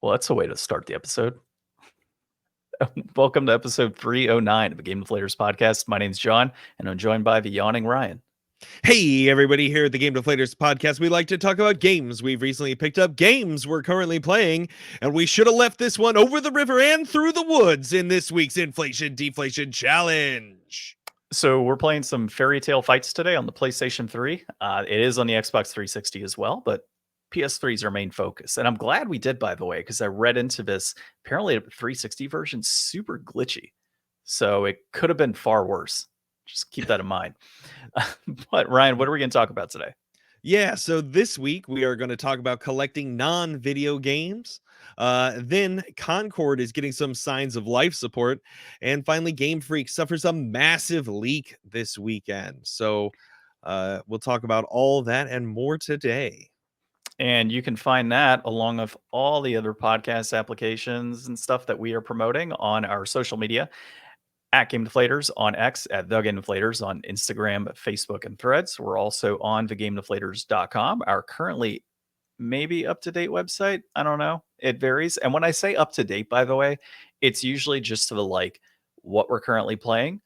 Well, that's a way to start the episode. Welcome to episode 309 of the Game Deflators podcast. My name's John, and I'm joined by the yawning Ryan. Hey, everybody, here at the Game Deflators podcast, we like to talk about games we've recently picked up, games we're currently playing, and we should have left this one over the river and through the woods in this week's Inflation Deflation Challenge. So we're playing some Fairytale Fights today on the PlayStation 3. It is on the Xbox 360 as well, but PS3 is our main focus. And I'm glad we did, by the way, because I read into this. Apparently, the 360 version's super glitchy. So it could have been far worse. Just keep that in mind. But Ryan, what are we going to talk about today? Yeah, so this week we are going to talk about collecting non-video games. Then Concord is getting some signs of life support. And finally, Game Freak suffers a massive leak this weekend. So we'll talk about all that and more today. And you can find that along with all the other podcast applications and stuff that we are promoting on our social media at Game Deflators on X, at The Game Deflators on Instagram, Facebook, and Threads. We're also on thegamedeflators.com, our currently maybe up-to-date website. I don't know. It varies. And when I say up-to-date, by the way, it's usually just to the what we're currently playing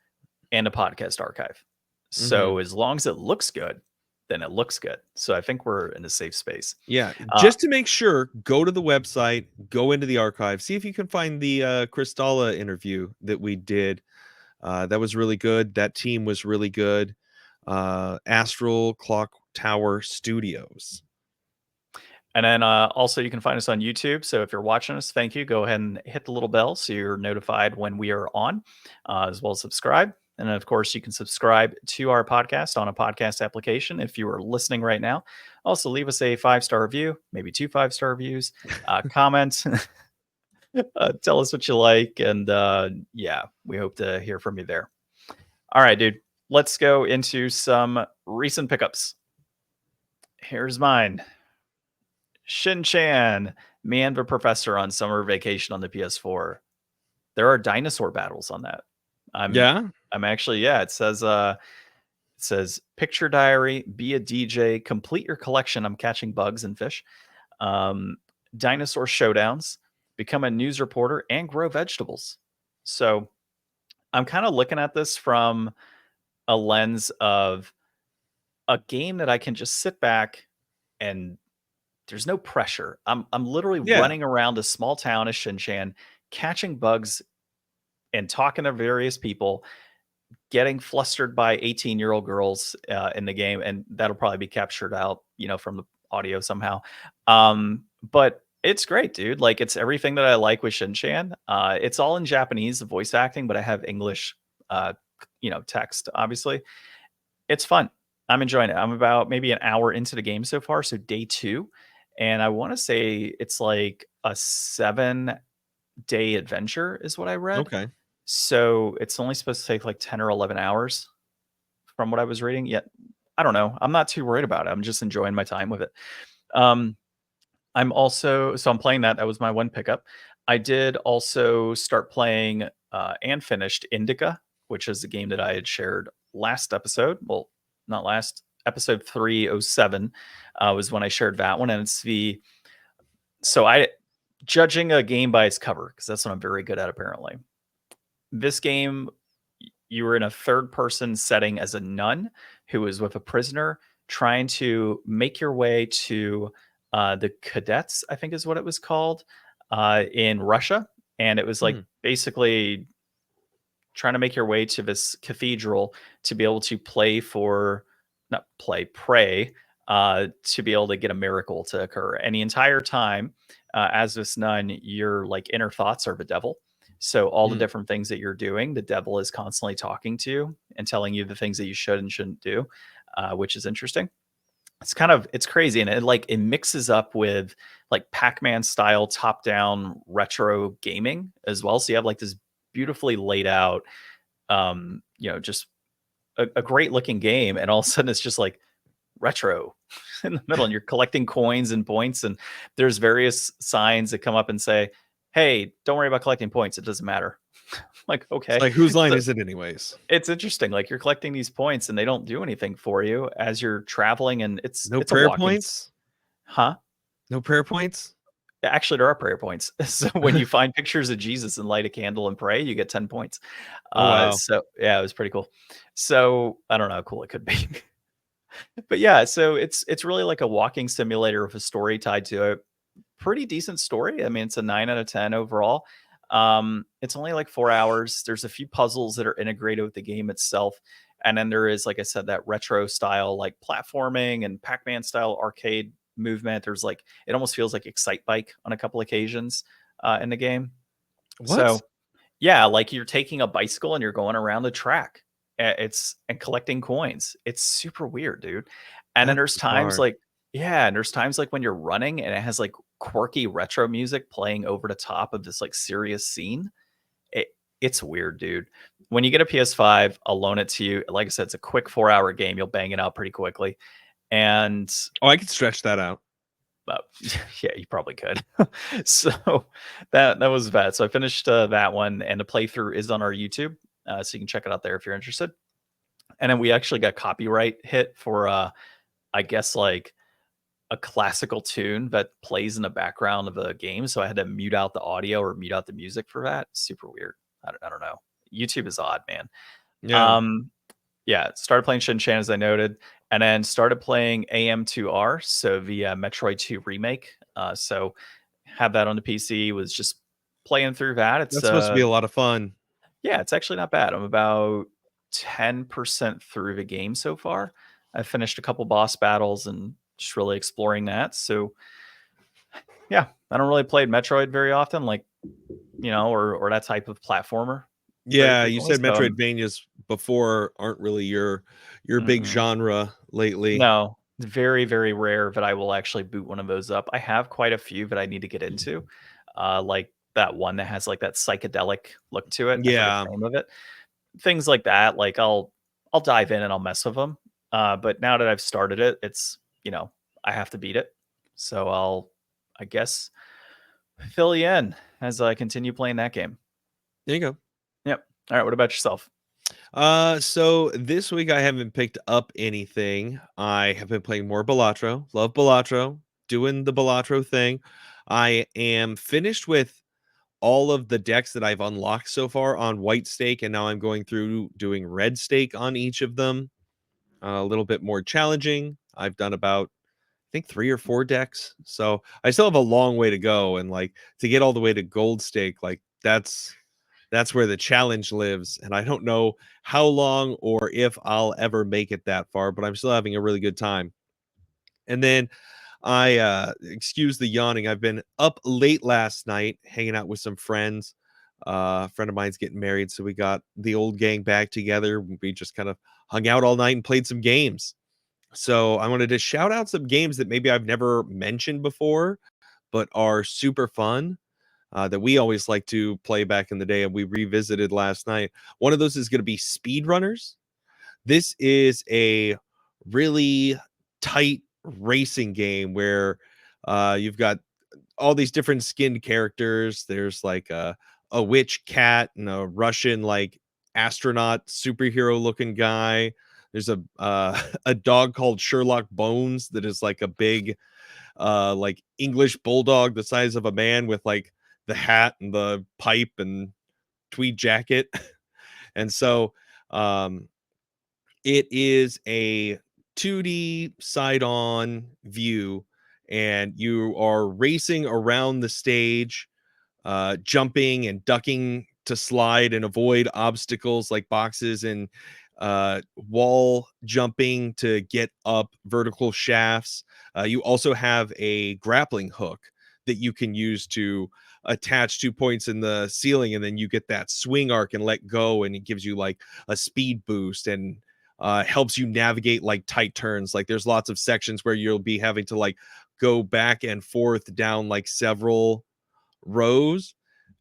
and a podcast archive. So as long as it looks good, then it looks good. So I think we're in a safe space. Yeah, just to make sure, go to the website, go into the archive, see if you can find the Kristalla interview that we did. That was really good. That team was really good. Astral Clock Tower Studios. And then also you can find us on YouTube. So if you're watching us, thank you. Go ahead and hit the little bell so you're notified when we are on, as well as subscribe. And then, of course, you can subscribe to our podcast on a podcast application if you are listening right now. Also, leave us a 5-star review, maybe 2 5-star reviews, comment, tell us what you like. And yeah, we hope to hear from you there. All right, dude, let's go into some recent pickups. Here's mine. Shin-Chan, Me and the Professor on summer vacation on the PS4. There are dinosaur battles on that. I'm actually, yeah, it says picture diary, be a DJ, complete your collection. I'm catching bugs and fish. Dinosaur showdowns, become a news reporter, and grow vegetables. So I'm kind of looking at this from a lens of a game that I can just sit back and there's no pressure. I'm literally running around a small town of Shin-Chan, catching bugs and talking to various people, getting flustered by 18-year-old girls in the game, and that'll probably be captured out, from the audio somehow. But it's great, dude. Like, it's everything that I like with Shin-Chan. It's all in Japanese, the voice acting, but I have English, text, obviously. It's fun. I'm enjoying it. I'm about maybe an hour into the game so far, so day 2. And I want to say it's like a 7-day adventure is what I read. Okay. So it's only supposed to take like 10 or 11 hours from what I was reading. Yet, I don't know. I'm not too worried about it. I'm just enjoying my time with it. I'm playing that. That was my one pickup. I did also start playing and finished Indica, which is a game that I had shared last episode. Well, not last. Episode 307 was when I shared that one. And judging a game by its cover, because that's what I'm very good at, apparently. This game, you were in a third-person setting as a nun who is with a prisoner trying to make your way to the cadets, I think is what it was called, in Russia. And it was basically trying to make your way to this cathedral to be able to pray to be able to get a miracle to occur. And the entire time, as this nun, your inner thoughts are the devil. So all the different things that you're doing, the devil is constantly talking to you and telling you the things that you should and shouldn't do, which is interesting. It's crazy. And it mixes up with Pac-Man style top-down retro gaming as well. So you have this beautifully laid out, just a great looking game. And all of a sudden it's just retro in the middle, and you're collecting coins and points, and there's various signs that come up and say, hey, don't worry about collecting points, it doesn't matter. Okay, it's whose line is it anyways? It's interesting. You're collecting these points and they don't do anything for you as you're traveling, and it's prayer a points. No prayer points. Actually, there are prayer points. So when you find pictures of Jesus and light a candle and pray, you get 10 points. Oh wow. So yeah, it was pretty cool. So I don't know how cool it could be. But yeah, so it's really like a walking simulator with a story tied to it. Pretty decent story. I mean, it's a 9 out of 10 overall. It's only like 4 hours. There's a few puzzles that are integrated with the game itself. And then there is, like I said, that retro style, like platforming and Pac-Man style arcade movement. There's like, it almost feels like Excite Bike on a couple occasions in the game. What? So yeah, like you're taking a bicycle and you're going around the track. It's and collecting coins. It's super weird, dude. And then That's there's times bizarre. like yeah, and there's times like when you're running and it has like quirky retro music playing over the top of this like serious scene. It it's weird, dude. When you get a PS5, I'll loan it to you. Like I said, it's a quick 4-hour game. You'll bang it out pretty quickly. And Oh, I could stretch that out. uh, yeah, you probably could. So that was bad. So I finished that one, and the playthrough is on our YouTube, so you can check it out there if you're interested. And then we actually got copyright hit for, I guess like a classical tune that plays in the background of a game. So I had to mute out the audio or mute out the music for that. Super weird. I don't know. YouTube is odd, man. Yeah. Um, yeah, started playing Shin Chan as I noted, and then started playing AM2R, so the Metroid 2 remake. So have that on the PC. Was just playing through that. It's That's supposed to be a lot of fun. yeah, it's actually not bad. I'm about 10% through the game so far. I finished a couple boss battles and just really exploring that. So yeah, I don't really play Metroid very often, like or that type of platformer very Yeah, you frequently. said So Metroidvanias before aren't really your big mm-mm. genre lately. No, very, very rare that I will actually boot one of those up. I have quite a few that I need to get into, like that one that has like that psychedelic look to it. I forget Yeah. the name of it. Things like that. Like I'll dive in and I'll mess with them. But now that I've started it, it's I have to beat it. So I guess fill you in as I continue playing that game. There you go. Yep. All right. What about yourself? So this week I haven't picked up anything. I have been playing more Balatro. Love Balatro. Doing the Balatro thing. I am finished with all of the decks that I've unlocked so far on White Stake, and now I'm going through doing Red Stake on each of them. A little bit more challenging. I've done about I think 3 or 4 decks. So I still have a long way to go, and like to get all the way to Gold Stake, like that's where the challenge lives, and I don't know how long or if I'll ever make it that far, but I'm still having a really good time. And then I excuse the yawning. I've been up late last night hanging out with some friends. A friend of mine's getting married, so we got the old gang back together. We just kind of hung out all night and played some games. So I wanted to shout out some games that maybe I've never mentioned before, but are super fun that we always like to play back in the day, and we revisited last night. One of those is going to be Speedrunners. This is a really tight racing game where you've got all these different skinned characters. There's like a witch cat and a Russian like astronaut superhero looking guy. There's a a dog called Sherlock Bones that is like a big like English bulldog the size of a man with like the hat and the pipe and tweed jacket. And so um it is a 2D side-on view, and you are racing around the stage, jumping and ducking to slide and avoid obstacles like boxes, and wall jumping to get up vertical shafts. You also have a grappling hook that you can use to attach 2 points in the ceiling, and then you get that swing arc and let go, and it gives you like a speed boost and helps you navigate like tight turns. Like there's lots of sections where you'll be having to like go back and forth down like several rows.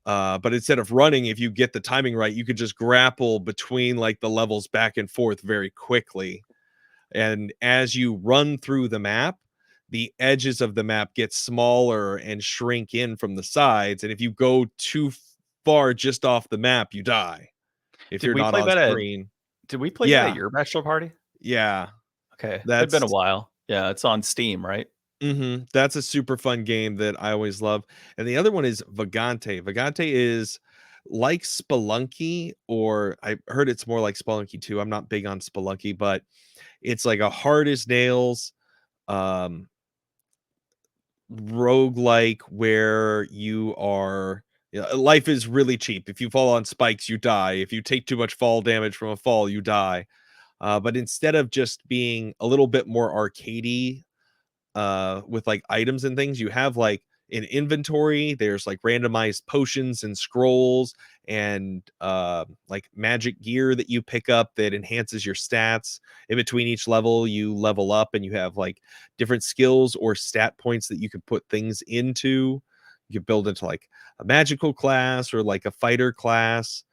But instead of running, if you get the timing right, you could just grapple between like the levels back and forth very quickly. And as you run through the map, the edges of the map get smaller and shrink in from the sides. And if you go too far just off the map, you die if Did you're we not play on that at screen. Did we play that at Yeah. your bachelor party? Yeah. Okay. It'd been a That's while. Yeah, it's on Steam, right? That's a super fun game that I always love. And the other one is Vagante. Vagante is like Spelunky, or I heard it's more like Spelunky too. I'm not big on Spelunky, but it's like a hard as nails um roguelike where you are, life is really cheap. If you fall on spikes, you die. If you take too much fall damage from a fall, you die. But instead of just being a little bit more arcadey with like items and things, you have like an inventory. There's like randomized potions and scrolls and like magic gear that you pick up that enhances your stats. In between each level you level up and you have like different skills or stat points that you can put things into. You can build into like a magical class or like a fighter class.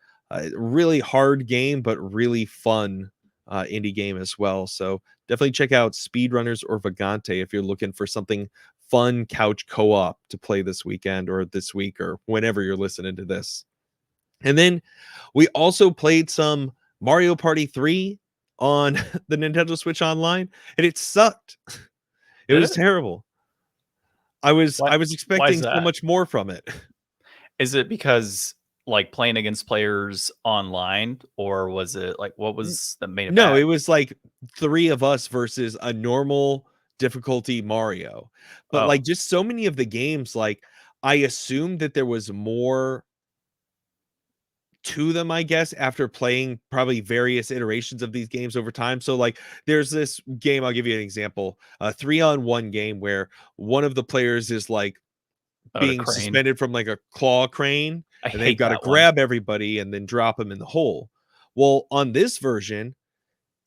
Really hard game but really fun indie game as well. So definitely check out Speedrunners or Vagante if you're looking for something fun couch co-op to play this weekend or this week or whenever you're listening to this. And then we also played some Mario Party 3 on the Nintendo Switch Online, and it sucked. It Did was it? terrible. I was What? I was Why is expecting so that? much more from it. Is it because like playing against players online, or was it like what was that made it No, bad? it was like 3 of us versus a normal difficulty Mario. But, Oh, like, just so many of the games, like, I assumed that there was more to them, I guess, after playing probably various iterations of these games over time. So, like, there's this game, I'll give you an example, a 3-on-1 game where one of the players is, like, oh, the being crane. suspended from, like, a claw crane, I and they've hate gotta that one. grab everybody and then drop them in the hole. Well, on this version,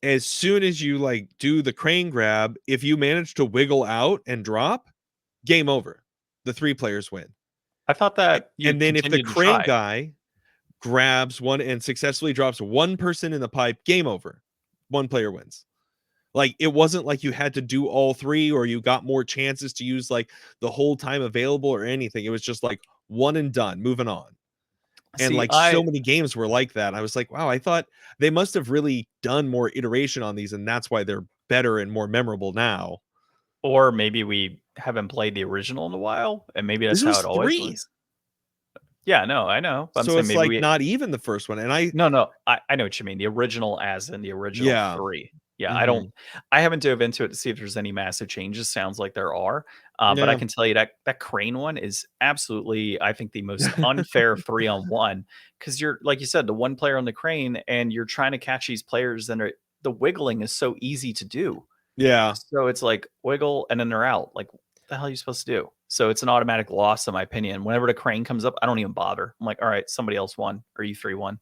as soon as you like do the crane grab, if you manage to wiggle out and drop, game over. The 3 players win. I thought that you And then if the continued to crane try. guy grabs one and successfully drops one person in the pipe, game over. One player wins. Like it wasn't like you had to do all 3 or you got more chances to use like the whole time available or anything. It was just like one and done, moving on. And See, like so many games were like that. I was like, wow, I thought they must have really done more iteration on these, and that's why they're better and more memorable now. or maybe we haven't played the original in a while, and maybe that's This how was it always 3. was. Yeah, no, I know. But I'm So saying it's maybe like we not even the first one. And no, no, I know what you mean. The original as in the original yeah. 3. Yeah, Mhm. I haven't dove into it to see if there's any massive changes. Sounds like there are. But I Yeah. can tell you that that crane one is absolutely, I think, the most unfair 3-on-1 because you're like you said, the one player on the crane, and you're trying to catch these players, and the wiggling is so easy to do. Yeah. So it's like wiggle and then they're out. Like, what the hell are you supposed to do? So it's an automatic loss, in my opinion. Whenever the crane comes up, I don't even bother. I'm like, all right, somebody else won, or you 3-1.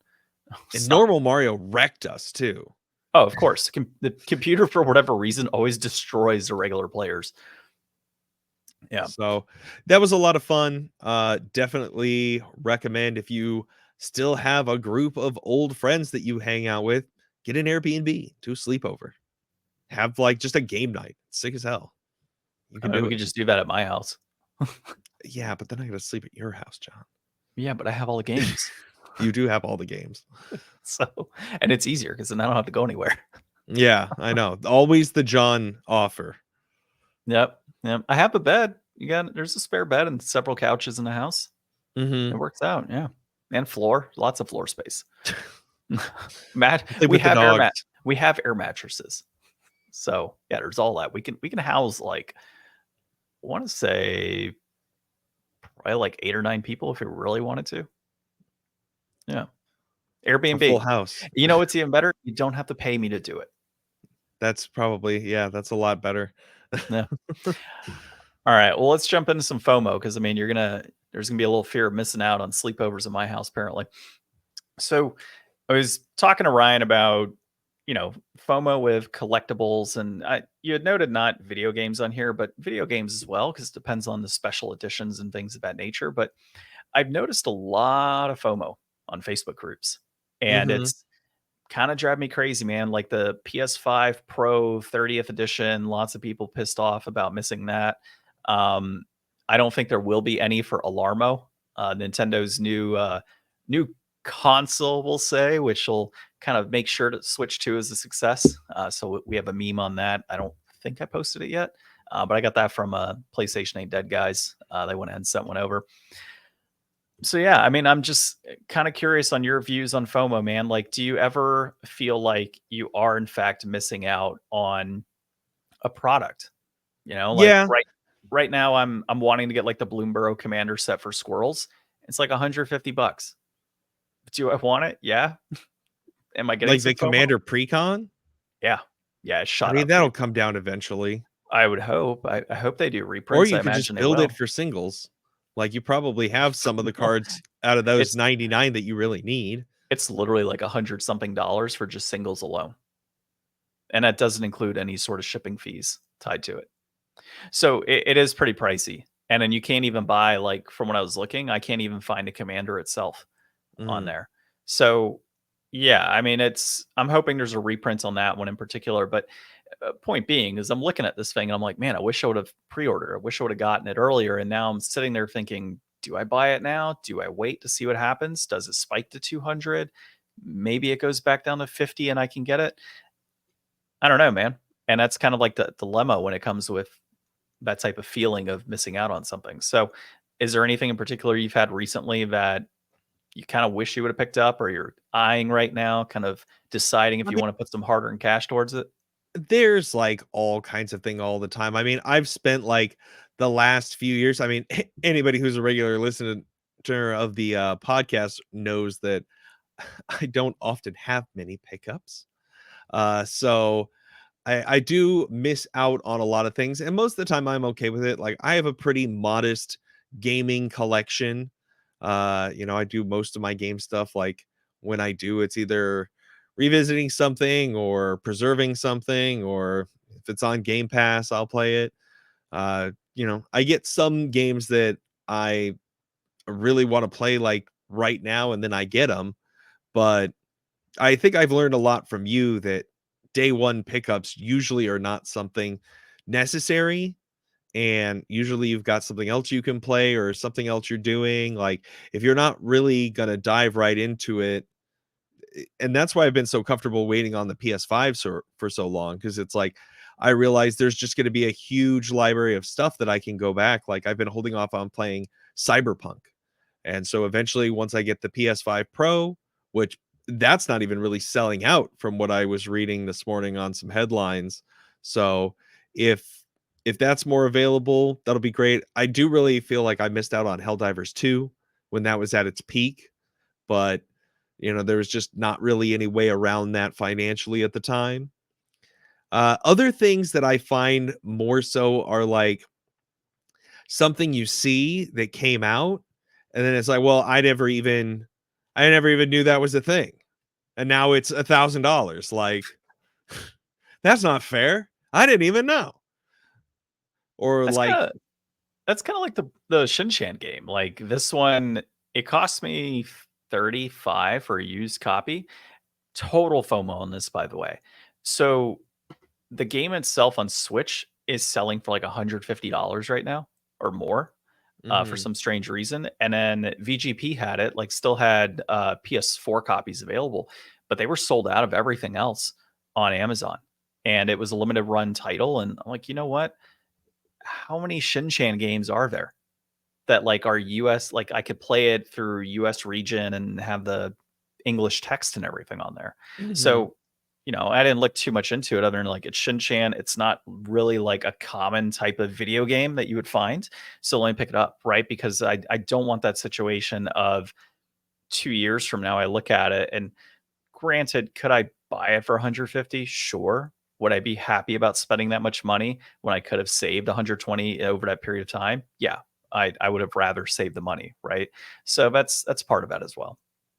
And Stop. normal Mario wrecked us too. Oh, of course. The computer, for whatever reason, always destroys the regular players. Yeah. So that was a lot of fun. Definitely recommend if you still have a group of old friends that you hang out with, get an Airbnb, do a sleepover. Have like just a game night. Sick as hell. You I can mean, do we it. could just do that at my house. Yeah, but then I gotta sleep at your house, John. Yeah, but I have all the games. You do have all the games. So, and it's easier because then I don't have to go anywhere. Yeah, I know. Always the John offer. Yep. Yep. I have a bed. There's a spare bed and several couches in the house. It Mhm. works out. Yeah. And floor, lots of floor space. Mat Play with the dogs. we have air mattresses. So, yeah, there's all that. We can house like I want to say probably like 8 or 9 people if we really wanted to. Yeah. A full Airbnb. house. You know what's even better? You don't have to pay me to do it. That's probably yeah, that's a lot better. Yeah. All right. Well, let's jump into some FOMO because I mean, there's gonna be a little fear of missing out on sleepovers in my house, apparently. So I was talking to Ryan about, FOMO with collectibles, and you had noted not video games on here, but video games as well, because it depends on the special editions and things of that nature. But I've noticed a lot of FOMO on Facebook groups, and Mhm. it's kind of drive me crazy, man. Like the PS5 Pro 30th edition, lots of people pissed off about missing that. Um, I don't think there will be any for Alarmo, Nintendo's new console, we'll say, which will kind of make sure to Switch 2 is a success. So we have a meme on that. I don't think I posted it yet. but I got that from PlayStation Ain't Dead guys. They went ahead and sent one over. So yeah, I mean, I'm just kind of curious on your views on FOMO, man. Like, do you ever feel like you are in fact missing out on a product? You know, like Yeah, right now I'm wanting to get like the Bloomborough Commander set for squirrels. It's like $150. Do I want it? Yeah. Am I getting like the some FOMO? Commander Precon. Yeah. Yeah, it I shot mean, up pretty that'll quick. come down eventually. I would hope. I hope they do Or reprints. I you could just imagine they build it will. for singles. Like, you probably have some of the No, cards out of those it's 99 that you really need. it's literally like 100 something dollars for just singles alone. And that doesn't include any sort of shipping fees tied to it. So it is pretty pricey. And then you can't even buy, like, from what I was looking, I can't even find a commander itself on Mm. there. So yeah, I mean, I'm hoping there's a reprint on that one in particular. But point being is I'm looking at this thing and I'm like, man, I wish I would have pre-ordered. I wish I would have gotten it earlier. And now I'm sitting there thinking, do I buy it now? Do I wait to see what happens? Does it spike to 200? Maybe it goes back down to 50 and I can get it. I don't know, man. And that's kind of like the dilemma when it comes with that type of feeling of missing out on something. So, is there anything in particular you've had recently that you kind of wish you would have picked up or you're eyeing right now, kind of deciding if I you mean, want to put some hard earned cash towards it? there's like all kinds of thing all the time. I mean, I've spent like the last few years. I mean, anybody who's a regular listener of the podcast knows that I don't often have many pickups. So I do miss out on a lot of things, and most of the time I'm okay with it. Like, I have a pretty modest gaming collection. I do most of my game stuff. Like, when I do, it's either revisiting something or preserving something, or if it's on Game Pass, I'll play it. I get some games that I really want to play like right now, and then I get them. But I think I've learned a lot from you that day one pickups usually are not something necessary. And usually you've got something else you can play or something else you're doing. Like, if you're not really going to dive right into it, and that's why I've been so comfortable waiting on the PS5 for so long, because it's like I realize there's just going to be a huge library of stuff that I can go back. Like, I've been holding off on playing Cyberpunk. And so eventually, once I get the PS5 Pro, which that's not even really selling out from what I was reading this morning on some headlines. So if that's more available, that'll be great. I do really feel like I missed out on Helldivers 2 when that was at its peak, but there was just not really any way around that financially at the time. Other things that I find more so are like something you see that came out, and then it's like, well, I never even knew that was a thing, and now it's $1,000. Like, that's not fair. I didn't even know. Or That's like, kind of that's kind of like the Shinshan game. Like this one, it cost me 35 for a used copy. Total FOMO on this, by the way. So the game itself on Switch is selling for like $150 right now or more. For mhm, some strange reason. And then VGP had it, like still had PS4 copies available, but they were sold out of everything else on Amazon. And it was a limited run title. And I'm like, you know what? How many Shinchan games are there that like are US? Like I could play it through US region and have the English text and everything on there. mhm, So, I didn't look too much into it other than like it's Shinchan. It's not really like a common type of video game that you would find. So let me pick it up, right? Because I don't want that situation of 2 years from now I look at it and granted, could I buy it for 150? Sure. Would I be happy about spending that much money when I could have saved 120 over that period of time? Yeah. I would have rather saved the money, right? So that's part of that as well.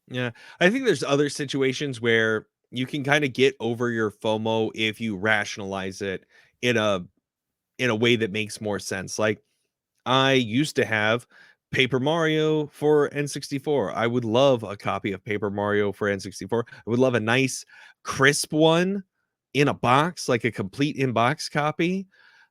yeah. I think there's other situations where you can kind of get over your FOMO if you rationalize it in a way that makes more sense. Like, I used to have Paper Mario for N64. I would love a copy of Paper Mario for N64. I would love a nice, crisp one in a box, like a complete in-box copy,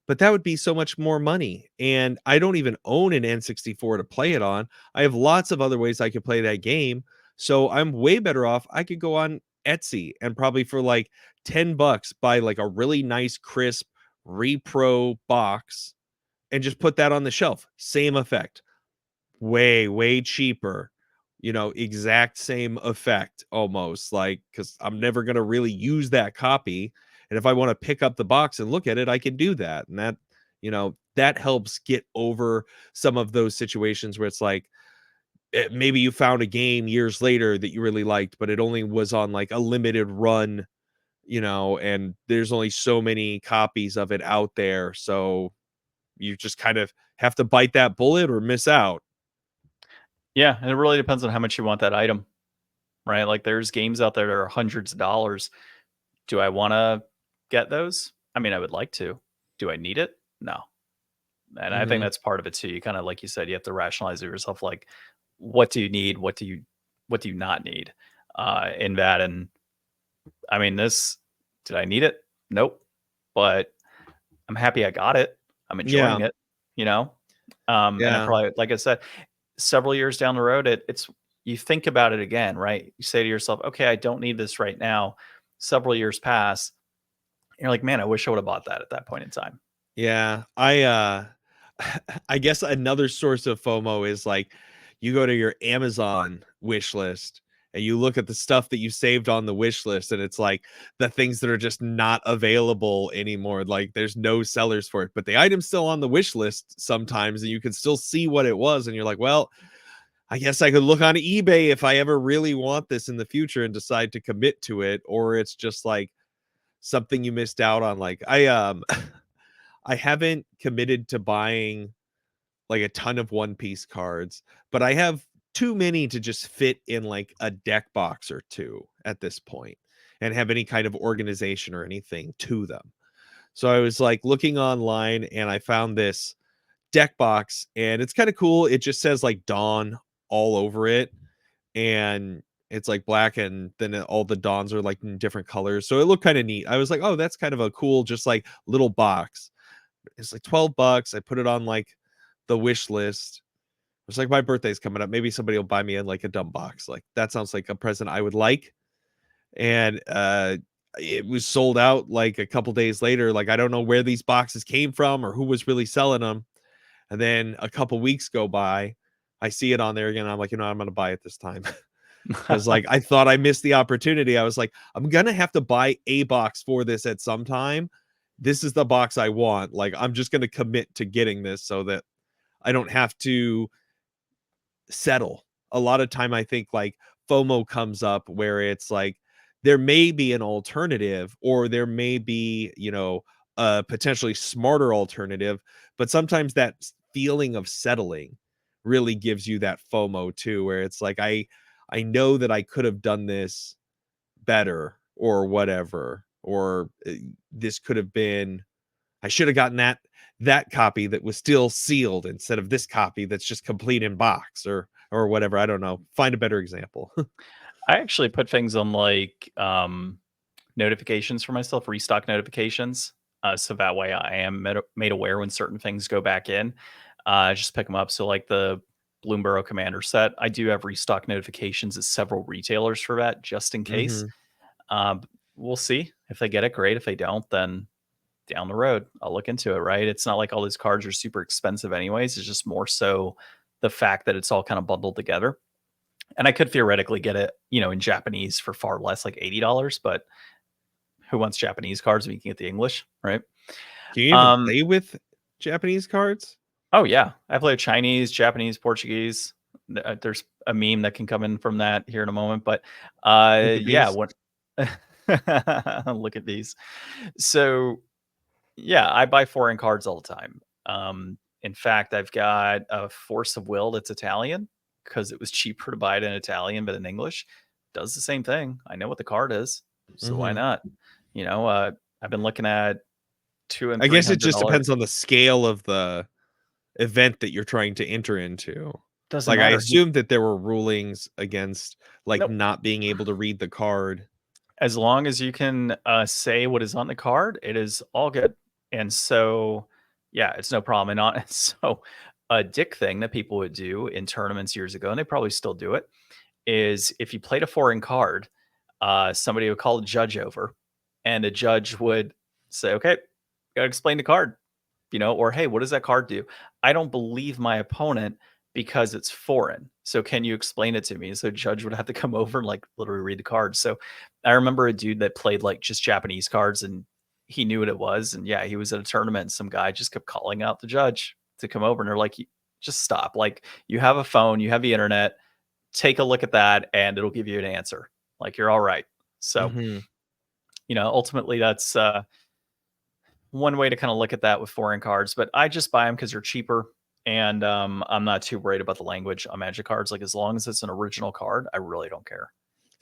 but that would be so much more money. And I don't even own an N64 to play it on. I have lots of other ways I could play that game. So I'm way better off. I could go on Etsy and probably for like $10 buy like a really nice, crisp, repro box and just put that on the shelf. Same effect. Way cheaper. Exact same effect almost, like, because I'm never going to really use that copy. And if I want to pick up the box and look at it, I can do that. And that helps get over some of those situations where it's like, maybe you found a game years later that you really liked, but it only was on like a limited run, and there's only so many copies of it out there. So you just kind of have to bite that bullet or miss out. Yeah, and it really depends on how much you want that item, right? Like there's games out there that are hundreds of dollars. Do I want to get those? I mean, I would like to. Do I need it? No. And I think Mhm. that's part of it too. You kind of, like you said, you have to rationalize it yourself. Like, what do you need? What do you not need in that? And I mean, did I need it? Nope. But I'm happy I got it. I'm Yeah, enjoying it, you know? And I yeah, probably, like I said, several years down the road, it's you think about it again, right? You say to yourself, okay, I don't need this right now. Several years pass. And you're like, man, I wish I would have bought that at that point in time. yeah. I guess another source of FOMO is like you go to your Amazon wish list and you look at the stuff that you saved on the wish list, and it's like the things that are just not available anymore. Like there's no sellers for it, but the item's still on the wish list sometimes, and you can still see what it was, and you're like, well, I guess I could look on eBay if I ever really want this in the future and decide to commit to it. Or it's just like something you missed out on. Like I haven't committed to buying like a ton of One Piece cards, but I have too many to just fit in like a deck box or two at this point and have any kind of organization or anything to them. So I was like looking online and I found this deck box, and it's kind of cool. It just says like Dawn all over it, and it's like black, and then all the Dawns are like in different colors. So it looked kind of neat. I was like, oh, that's kind of a cool, just like little box. It's like $12. I put it on like the wish list. It's like my birthday's coming up. Maybe somebody will buy me in like a dumb box. Like that sounds like a present I would like. And it was sold out like a couple days later. Like I don't know where these boxes came from or who was really selling them. And then a couple weeks go by. I see it on there again. I'm like, I'm gonna buy it this time. Because like I thought I missed the opportunity. I was like, I'm gonna have to buy a box for this at some time. This is the box I want. Like I'm just gonna commit to getting this so that I don't have to settle. A lot of time I think like FOMO comes up where it's like there may be an alternative, or there may be, a potentially smarter alternative, but sometimes that feeling of settling really gives you that FOMO too, where it's like I know that I could have done this better or whatever, or this could have been, I should have gotten that copy that was still sealed instead of this copy that's just complete in box, or whatever. I don't know. Find a better example. I actually put things on like notifications for myself, restock notifications. So that way I am made aware when certain things go back in. Just pick them up. So like the Bloomborough Commander set, I do have restock notifications at several retailers for that, just in case. Mhm. We'll see if they get it. Great. If they don't, then down the road, I'll look into it. Right? It's not like all these cards are super expensive, anyways. It's just more so the fact that it's all kind of bundled together. And I could theoretically get it, in Japanese for far less, like $80, but who wants Japanese cards when you can get the English, right? Can you even Um, play with Japanese cards? oh yeah, I play Chinese, Japanese, Portuguese. There's a meme that can come in from that here in a moment, but Look at yeah, these. what look at these. So yeah, I buy foreign cards all the time. In fact, I've got a Force of Will that's Italian because it was cheaper to buy it in Italian, but in English does the same thing. I know what the card is, so why Mhm. not? I've been looking at two and I three guess it hundred just dollar. depends on the scale of the event that you're trying to enter into. Doesn't Like, I matter. assumed that there were rulings against, like, Nope. not being able to read the card. As long as you can say what is on the card, it is all good. And so, yeah, it's no problem. And so, a dick thing that people would do in tournaments years ago, and they probably still do it, is if you played a foreign card, somebody would call a judge over, and the judge would say, "Okay, gotta explain the card, or hey, what does that card do? I don't believe my opponent because it's foreign. So can you explain it to me? So judge would have to come over and like literally read the cards. So I remember a dude that played like just Japanese cards and he knew what it was. And yeah, he was at a tournament and some guy just kept calling out the judge to come over. And they're like, just stop. Like you have a phone, you have the internet, take a look at that and it'll give you an answer. Like you're all right. So, Mhm. ultimately that's one way to kind of look at that with foreign cards, but I just buy them because they're cheaper. And I'm not too worried about the language on Magic cards. Like as long as it's an original card, I really don't care.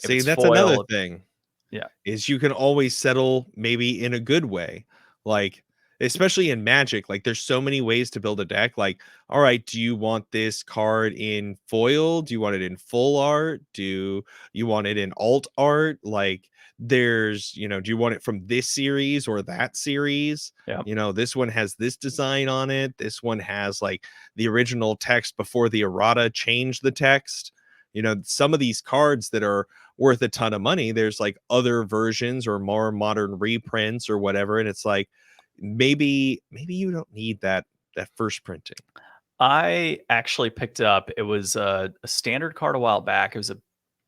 If See, it's that's another foil, thing. yeah, Is you can always settle maybe in a good way. Like, especially in Magic, like there's so many ways to build a deck. Like, all right, do you want this card in foil? Do you want it in full art? Do you want it in alt art? Like, there's, do you want it from this series or that series? yeah. This one has this design on it. This one has like the original text before the errata changed the text. Some of these cards that are worth a ton of money, there's like other versions or more modern reprints or whatever, and it's like maybe you don't need that first printing. I actually picked it up. It was a standard card a while back. It was a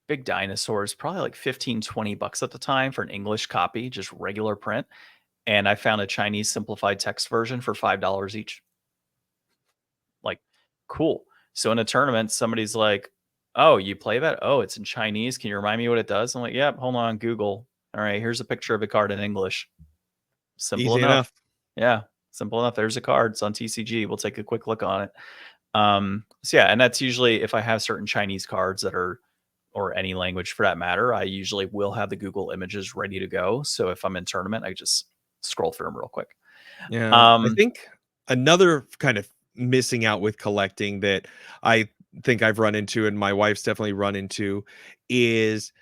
big dinosaur. It's probably like 15, $20 at the time for an English copy, just regular print. And I found a Chinese simplified text version for $5 each. Like, cool. So in a tournament, somebody's like, "Oh, you play that? Oh, it's in Chinese. Can you remind me what it does?" I'm like, "Yep, hold on, Google. All right, here's a picture of a card in English. Simple Easy enough." enough. Yeah, simple enough. There's a card. It's on TCG. We'll take a quick look on it. So yeah, and that's usually if I have certain Chinese cards that are or any language for that matter, I usually will have the Google images ready to go. So if I'm in tournament, I just scroll through them real quick. Yeah, I Um, think another kind of missing out with collecting that I think I've run into and my wife's definitely run into is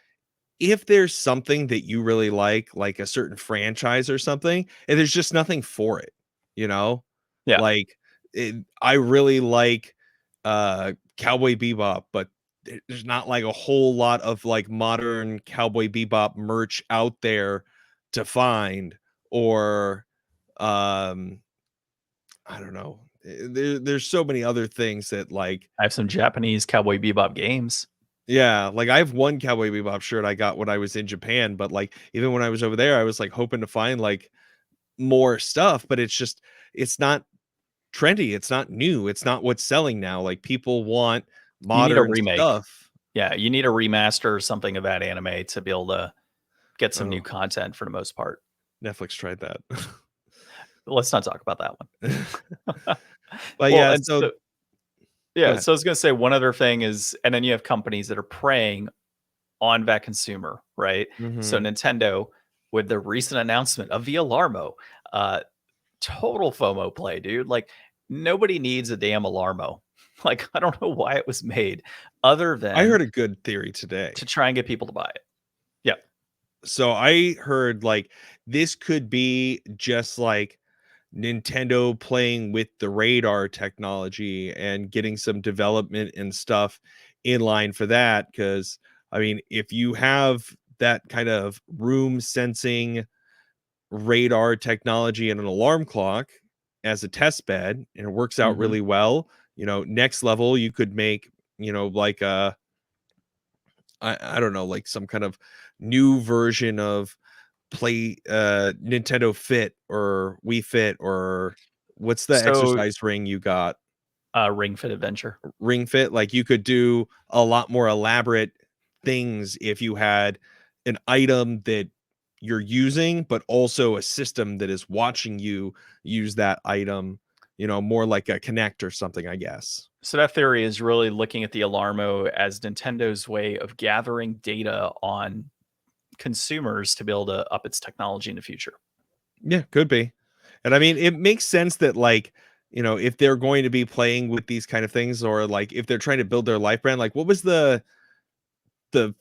if there's something that you really like a certain franchise or something, and there's just nothing for it, you know? yeah, Like, I really like Cowboy Bebop, but there's not like a whole lot of like modern Cowboy Bebop merch out there to find, or um I don't know. There's so many other things that like, I have some Japanese Cowboy Bebop games. yeah, like I have one Cowboy Bebop shirt I got when I was in Japan, but like even when I was over there, I was like hoping to find like more stuff, but it's not trendy, it's not new, it's not what's selling now. Like people want You need a modern remake. stuff. Yeah, you need a remaster or something of that anime to be able to get some new Oh, content for the most part. Netflix tried that. Let's not talk about that one. But Well, yeah, and so so go yeah, ahead. so I was gonna say one other thing is and then you have companies that are preying on that consumer, right? So Mhm. Nintendo, with the recent announcement of the Alarmo, uh, total FOMO play, dude. Like nobody needs a damn Alarmo. Like I don't know why it was made other I than heard a good theory today. to try and get people to buy it. Yeah. So I heard like this could be just like Nintendo playing with the radar technology and getting some development and stuff in line for that. Because, I mean, if you have that kind of room sensing radar technology and an alarm clock as a test bed and it works out Mhm. really well, next level, you could make, like I don't know, like some kind of new version of play Nintendo Fit or Wii Fit, or what's the So, exercise ring you got? Ring Fit Adventure. Ring Fit. Like you could do a lot more elaborate things if you had an item that you're using, but also a system that is watching you use that item, more like a Connect or something, I guess. So that theory is really looking at the Alarmo as Nintendo's way of gathering data on consumers to be able to up its technology in the future. Yeah, could be. And I mean, it makes sense that like, if they're going to be playing with these kind of things, or like if they're trying to build their life brand, like what was the the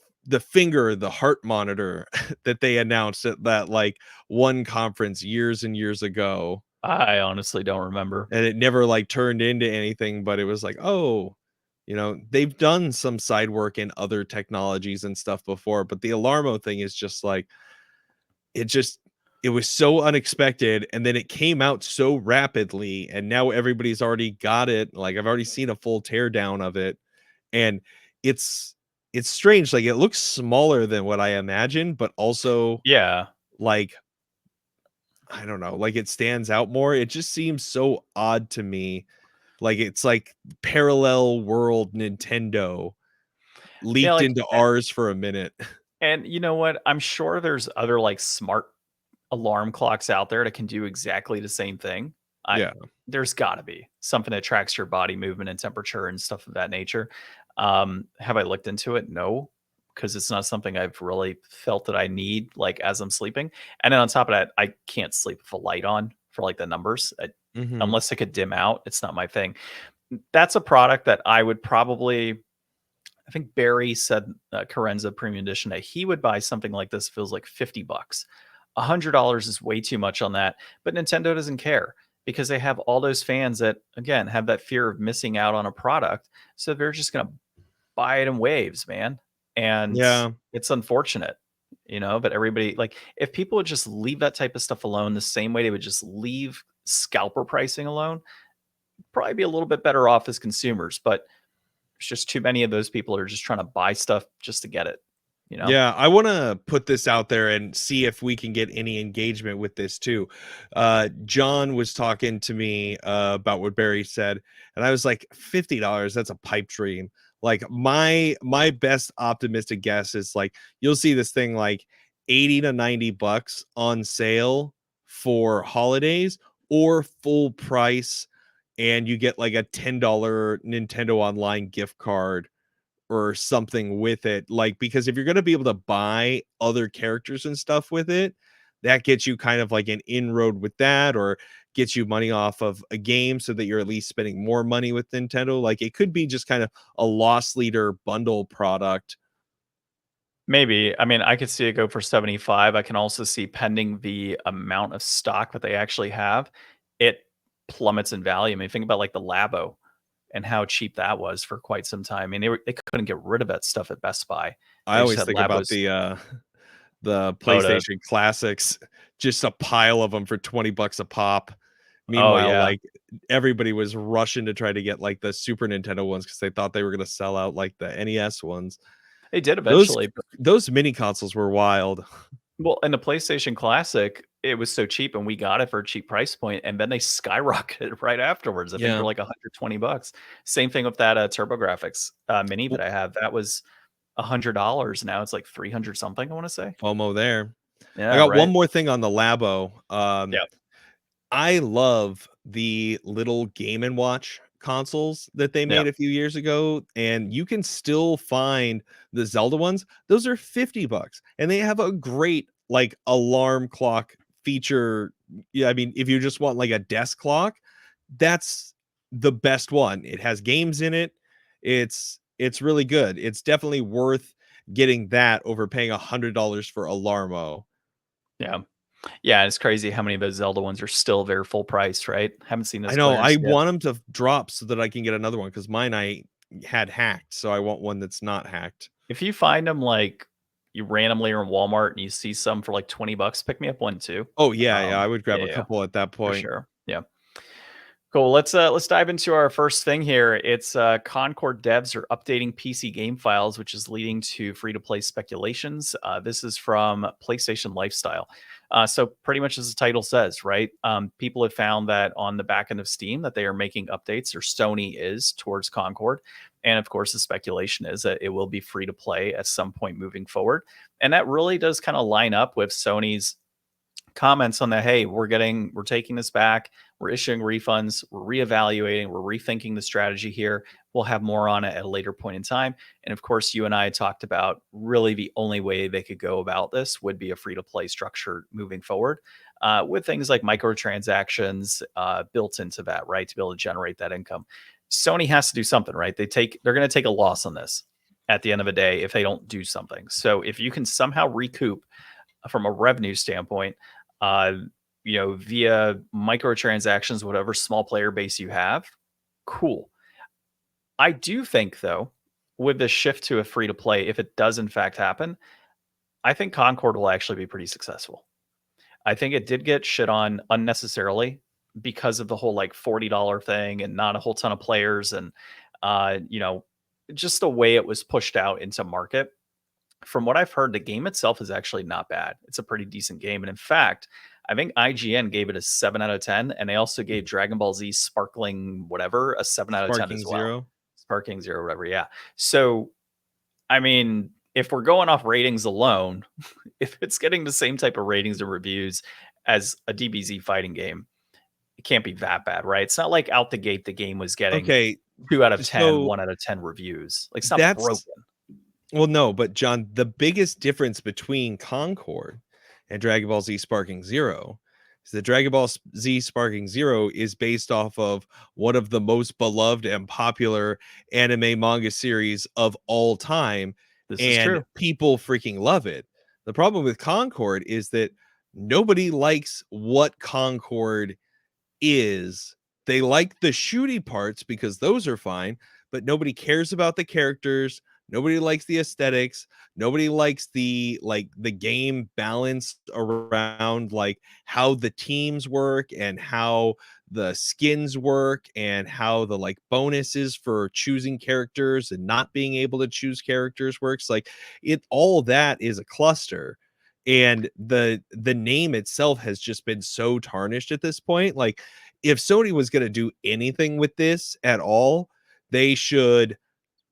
heart monitor that they announced at that like one conference years and years ago, I honestly don't remember. and it never like turned into anything, but it was like, oh, they've done some side work in other technologies and stuff before, but the Alarmo thing is just like it just it was so unexpected, and then it came out so rapidly, and now everybody's already got it. Like, I've already seen a full teardown of it, and it's it's strange. Like, it looks smaller than what I imagined, but also, Yeah. like, I don't know, like, it stands out more. It just seems so odd to me. Like, it's like parallel world Nintendo Yeah, leaked like, into ours for a minute. and you know what? I'm sure there's other like smart alarm clocks out there that can do exactly the same thing. I Yeah. There's got to be something that tracks your body movement and temperature and stuff of that nature. Have I looked into it? No, because it's not something I've really felt that I need like as I'm sleeping. And then on top of that, I can't sleep with a light on for like the numbers. Mhm. Unless it could dim out, it's not my thing. That's a product that I would probably. I think Barry said Carenza Premium Edition that he would buy something like this. Feels like $50. $100 is way too much on that, but Nintendo doesn't care because they have all those fans that again have that fear of missing out on a product, so they're just going to buy it in waves, man. And Yeah. it's unfortunate, but everybody like if people would just leave that type of stuff alone the same way they would just leave scalper pricing alone, probably be a little bit better off as consumers, but there's just too many of those people are just trying to buy stuff just to get it, you know? Yeah, I wanna put this out there and see if we can get any engagement with this too. John was talking to me, about what Barry said, and I was like, $50, that's a pipe dream. Like, my best optimistic guess is, like, you'll see this thing, like, 80 to 90 bucks on sale for holidays or full price, and you get, like, a $10 Nintendo Online gift card or something with it, like, because if you're gonna be able to buy other characters and stuff with it, that gets you kind of like an inroad with that, or gets you money off of a game so that you're at least spending more money with Nintendo. Like, it could be just kind of a loss leader bundle product. Maybe. I mean, I could see it go for 75. I can also see pending the amount of stock that they actually have, it plummets in value. I mean, think about like the Labo and how cheap that was for quite some time. I mean, they couldn't get rid of that stuff at Best Buy. I They just always had think about Labos. the Oh, to PlayStation Classics, just a pile of them for 20 bucks a pop. oh Meanwhile, yeah. like, everybody was rushing to try to get, like, the Super Nintendo ones because they thought they were gonna sell out like the NES ones. They did Those eventually. those mini consoles were wild. Well, and the PlayStation Classic, it was so cheap and we got it for a cheap price point, and then they skyrocketed right afterwards. I think for Yeah. like 120 bucks. Same thing with that TurboGrafx mini that W I have. That was $100. Now it's like 300 something, I want to say. FOMO there. I Yeah, got one right. more thing on the Labo. Yeah. I love the little Game& and Watch consoles that they Yeah. made a few years ago, and you can still find the Zelda ones. Those are 50 bucks, and they have a great, like, alarm clock feature. Yeah, I mean, if you just want, like, a desk clock, that's the best one. It has games in it. It's really good. It's definitely worth getting that over paying $100 for Alarmo. Yeah. Yeah, it's crazy how many of those Zelda ones are still there full price, right? Haven't seen I those know, I clearance yet. want them to drop so that I can get another one because mine I had hacked, so I want one that's not hacked. If you find them like you randomly are in Walmart and you see some for like 20 bucks, pick me up one too. Oh, yeah, yeah, I would Yeah, grab a yeah, couple at that for point. sure. Yeah. Cool. Let's dive into our first thing here. It's Concord devs are updating PC game files, which is leading to free to play speculations. This is from PlayStation Lifestyle. So pretty much as the title says, right? People have found that on the back end of Steam that they are making updates, or Sony is towards Concord, and of course the speculation is that it will be free to play at some point moving forward, and that really does kind of line up with Sony's comments on that. Hey, we're taking this back, we're issuing refunds, we're reevaluating, we're rethinking the strategy here. We'll have more on it at a later point in time. And of course, you and I talked about really the only way they could go about this would be a free to play structure moving forward, with things like microtransactions built into that, right, to be able to generate that income. Sony has to do something, right? They're going to take a loss on this at the end of the day if they don't do something. So if you can somehow recoup from a revenue standpoint, uh, via microtransactions, whatever small player base you have, cool. I do think though, with this shift to a free to play, if it does in fact happen, I think Concord will actually be pretty successful. I think it did get shit on unnecessarily because of the whole like $40 thing and not a whole ton of players and you know, just the way it was pushed out into market. From what I've heard, the game itself is actually not bad. It's a pretty decent game. And in fact, I think IGN gave it a 7 out of 10. And they also gave Dragon Ball Z Sparkling whatever a 7 out of 10 Sparking as well. Zero. Sparking Zero, whatever. Yeah. So, I mean, if we're going off ratings alone, if it's getting the same type of ratings and reviews as a DBZ fighting game, it can't be that bad, right? It's not like out the gate the game was getting Okay, 2 out of 10, so 1 out of 10 reviews. Like, it's not broken. that's well, no, but John, the biggest difference between Concord and Dragon Ball Z Sparking Zero is that Dragon Ball Z Sparking Zero is based off of one of the most beloved and popular anime manga series of all time, This is and true. people freaking love it. The problem with Concord is that nobody likes what Concord is. They like the shooty parts because those are fine, but nobody cares about the characters. Nobody likes the aesthetics. Nobody likes the game balance around like how the teams work and how the skins work and how the like bonuses for choosing characters and not being able to choose characters works. Like it all that is a cluster. And the name itself has just been so tarnished at this point. Like if Sony was going to do anything with this at all, they should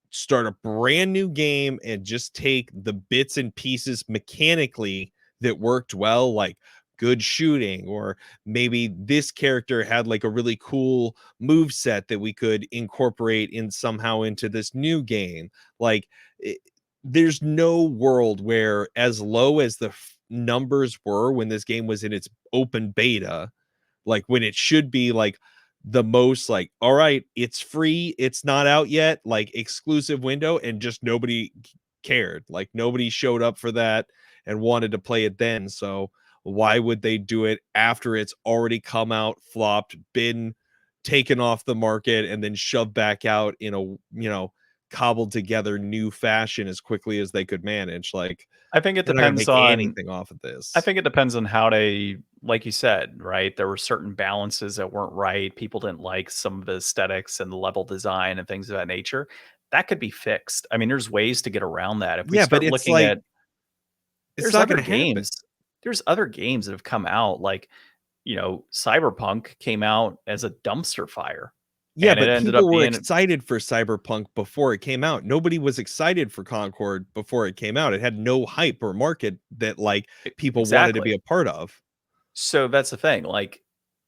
start a brand new game and just take the bits and pieces mechanically that worked well, like good shooting, or maybe this character had like a really cool move set that we could incorporate in somehow into this new game. Like there's no world where, as low as the numbers were when this game was in its open beta, like when it should be like the most like, all right, it's free, it's not out yet, like exclusive window, and just nobody cared. Like nobody showed up for that and wanted to play it then. So why would they do it after it's already come out, flopped, been taken off the market, and then shoved back out in a, cobbled together new fashion as quickly as they could manage? Like I think it they're not gonna depends make on anything off of I this. think it depends on how they, like you said, right? There were certain balances that weren't right. People didn't like some of the aesthetics and the level design and things of that nature. That could be fixed. I mean, there's ways to get around that. If we Yeah, but start it's looking like at it's there's not other gonna happen. games. There's other games that have come out like, Cyberpunk came out as a dumpster fire Yeah, and it but ended up people were being excited for Cyberpunk before it came out. Nobody was excited for Concord before it came out. It had no hype or market that like people wanted to be exactly. a part of. So that's the thing. Like,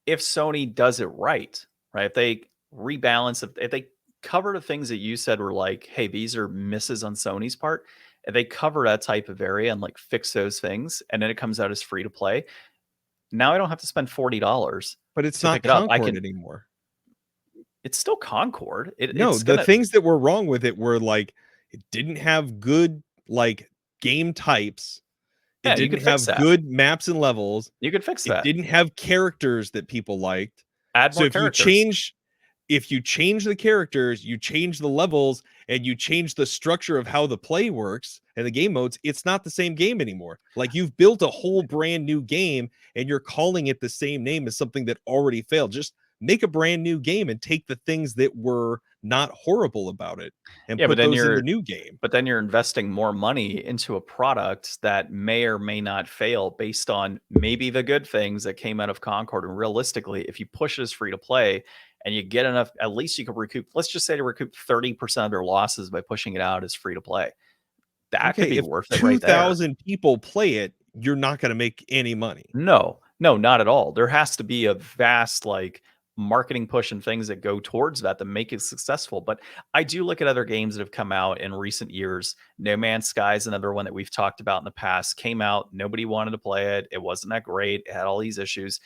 if Sony does it right, right? If they rebalance, if they cover the things that you said were like, hey, these are misses on Sony's part, if they cover that type of area and like fix those things, and then it comes out as free to play, now I don't have to spend $40 But it's to not pick it up. I Concord can. anymore. It's still Concord. No, It's the gonna. things that were wrong with it were like it didn't have good like game types. It Yeah, you didn't could fix have that. good maps and levels. You could fix It that. didn't have characters that people liked. Add So more characters. if you change the characters, you change the levels, and you change the structure of how the play works and the game modes, it's not the same game anymore. Like you've built a whole brand new game and you're calling it the same name as something that already failed. Just make a brand new game and take the things that were not horrible about it and Yeah, put those in the new game. but then you're investing more money into a product that may or may not fail based on maybe the good things that came out of Concord. And realistically, if you push it as free to play and you get enough, at least you could recoup, let's just say to recoup 30% of their losses by pushing it out as free to play. That could Okay, be if worth it right there. 2,000 people play it, you're not going to make any money. No, no, not at all. There has to be a vast like marketing push and things that go towards that make it successful. But I do look at other games that have come out in recent years. No Man's Sky is another one that we've talked about in the past. Came out, nobody wanted to play it. It wasn't that great. It had all these issues.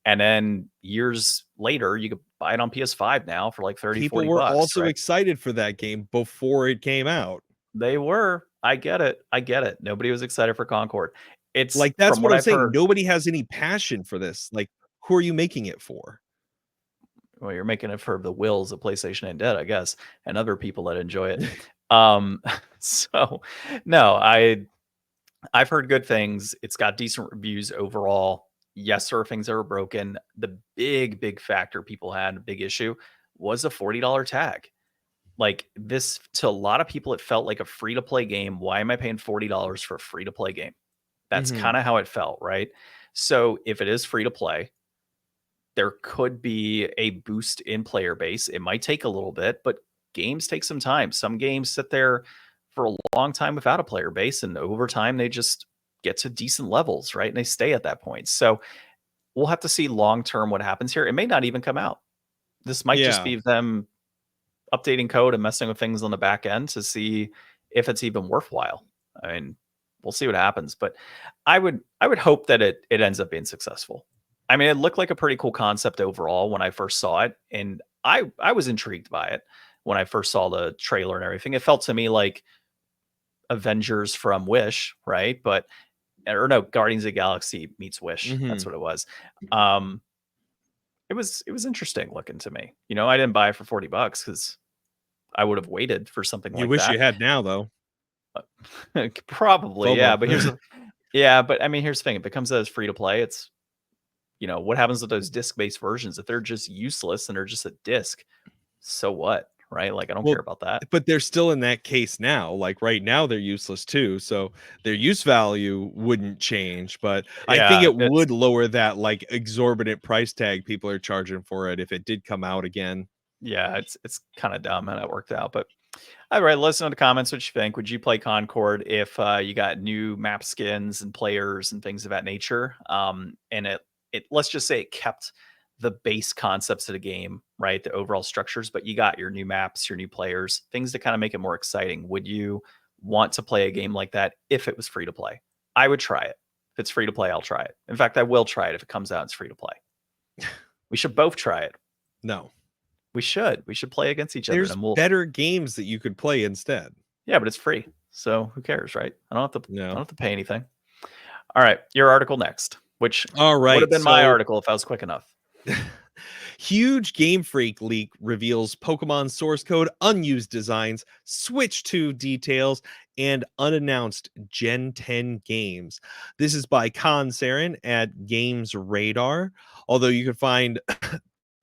And then years later, you could buy it on PS5 now for like 30, People 40 were bucks, also right? excited for that game before it came out. They were. I get it. I get it. Nobody was excited for Concord. It's Like, that's from what what I'm I've saying. heard. Nobody has any passion for this. Like, who are you making it for? Well, you're making it for the wills of PlayStation and Dead, I guess, and other people that enjoy it. So no, I've heard good things. It's got decent reviews overall. Yes, there are things that were broken. The big factor people had, a big issue, was a $40 tag. Like, this to a lot of people, it felt like a free-to-play game. Why am I paying $40 for a free-to-play game? That's Mhm. kinda how it felt, right? So, if it is free to play, there could be a boost in player base. It might take a little bit, but games take some time. Some games sit there for a long time without a player base, and over time, they just get to decent levels, right? And they stay at that point. So, we'll have to see long term what happens here. It may not even come out. This might just Yeah. be them updating code and messing with things on the back end to see if it's even worthwhile. I mean, we'll see what happens, but I would hope that it ends up being successful. I mean, it looked like a pretty cool concept overall when I first saw it, and I was intrigued by it when I first saw the trailer and everything. It felt to me like Avengers from Wish, right? But or no, Guardians of the Galaxy meets Wish. That's Mhm. what it was. Um, it was interesting looking to me. You know, I didn't buy it for $40 because I would have waited for something You like wish you that. had now, though. Probably, yeah, FOMO. but here's the yeah, but I mean, here's the thing, if it comes out as free to play, it's what happens with those disc-based versions? If they're just useless and they're just a disc, so what, right? Like, I don't care Well, about that. but they're still in that case now. Like, right now, they're useless too, so their use value wouldn't change, but I think Yeah, it would lower that, like, exorbitant price tag people are charging for it if it did come out again. it's kinda dumb how that worked out, but alright, let us know in the comments what you think. Would you play Concord if, you got new map skins and players and things of that nature? And it let's just say it kept the base concepts of the game, right? The overall structures, but you got your new maps, your new players, things to kinda make it more exciting. Would you want to play a game like that if it was free to play? I would try it. If it's free to play, I'll try it. In fact, I will try it if it comes out and it's free to play. We should both try it. No. We should. We should play against each other, There's and we'll better games that you could play instead. yeah, but it's free. So who cares, right? I don't No. have to pay anything. All right, your article next, which would have Alright, been my so article if I was quick enough. huge Game Freak leak reveals Pokemon source code, unused designs, Switch 2 details, and unannounced Gen 10 games. This is by Con Saren at Games Radar. Although you can find